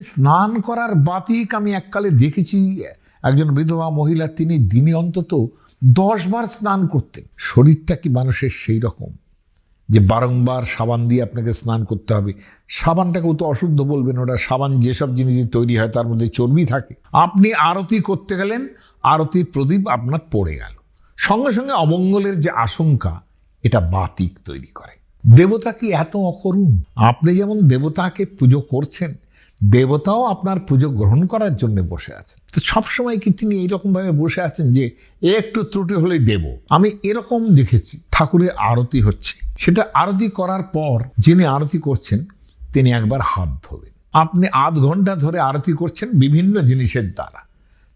স্নান করার বাতিক আমি এককালে দেখেছি একজন বিধবা মহিলা, তিনি দিনে অন্তত 10 বার স্নান করতেন। শরীরটা কি মানুষের সেই রকম যে বারংবার সাবান দিয়ে আপনাকে স্নান করতে হবে? সাবানটাকেও তো অশুদ্ধ বলবেন, ওটা সাবান যেসব জিনিস দিয়ে তৈরি হয় তার মধ্যে চর্বি থাকে। আপনি আরতি করতে গেলেন, আরতির প্রদীপ আপনার পড়ে গেল, সঙ্গে সঙ্গে অমঙ্গলের যে আশঙ্কা, এটা বাতিক তৈরি করে। দেবতা কি এত অকরুণ? আপনি যেমন দেবতাকে পুজো করছেন, দেবতাও আপনার পুজো গ্রহণ করার জন্য বসে আছেন। তো সবসময় কি তিনি এইরকম ভাবে বসে আছেন যে একটু ত্রুটি হলেই দেব? আমি এরকম দেখেছি, ঠাকুরের আরতি হচ্ছে, সেটা আরতি করার পর যিনি আরতি করছেন তিনি একবার হাত ধোবেন। আপনি আধ ঘন্টা ধরে আরতি করছেন বিভিন্ন জিনিসের দ্বারা,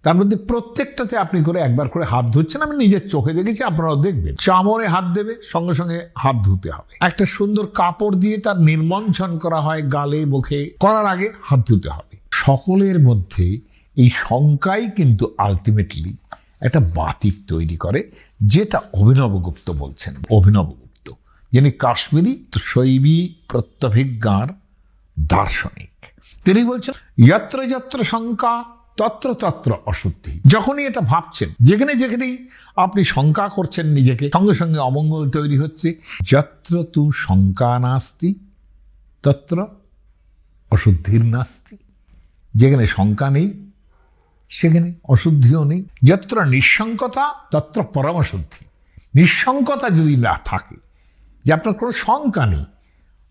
তার মধ্যে প্রত্যেকটাতে আপনি করে একবার করে হাত ধুচ্ছেন। আমি নিজের চোখে দেখেছি, আপনারাও দেখবেন। চামড়ে হাত দেবে, সঙ্গে সঙ্গে হাত ধুতে হবে। একটা সুন্দর কাপড় দিয়ে তার নির্মঞ্জন করা হয়, গালে মুখে করার আগে হাত ধুতে হবে। সকলের মধ্যে এই শঙ্কাই কিন্তু আলটিমেটলি একটা বাতিক তৈরি করে, যেটা অভিনবগুপ্ত বলছেন। অভিনবগুপ্ত যিনি কাশ্মীরি শৈবী প্রত্যভিজ্ঞার দার্শনিক, তিনি বলছেন যত্র যত্র শঙ্কা তত্র তত্র অশুদ্ধি। যখনই এটা ভাবছেন, যেখানে যেখানেই আপনি শঙ্কা করছেন নিজেকে, সঙ্গে সঙ্গে অমঙ্গল তৈরি হচ্ছে। যত্র তু শঙ্কা নাস্তি তত্র অশুদ্ধির নাস্তি। যেখানে শঙ্কা নেই সেখানে অশুদ্ধিও নেই। যত্র নিঃশঙ্কতা তত্র পরমশুদ্ধি। নিঃশঙ্কতা যদি না থাকে, যে আপনার কোনো শঙ্কা নেই,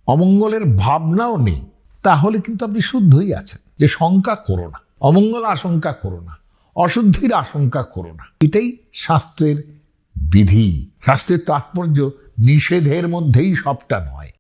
অমঙ্গলের ভাবনাও নেই, তাহলে কিন্তু আপনি শুদ্ধই আছেন। যে শঙ্কা করো না, অমঙ্গল আশঙ্কা করো না, অশুদ্ধির আশঙ্কা করো না। এটাই শাস্ত্রের বিধি। শাস্ত্রের তাৎপর্য নিষেধের মধ্যেই সবটা নয়।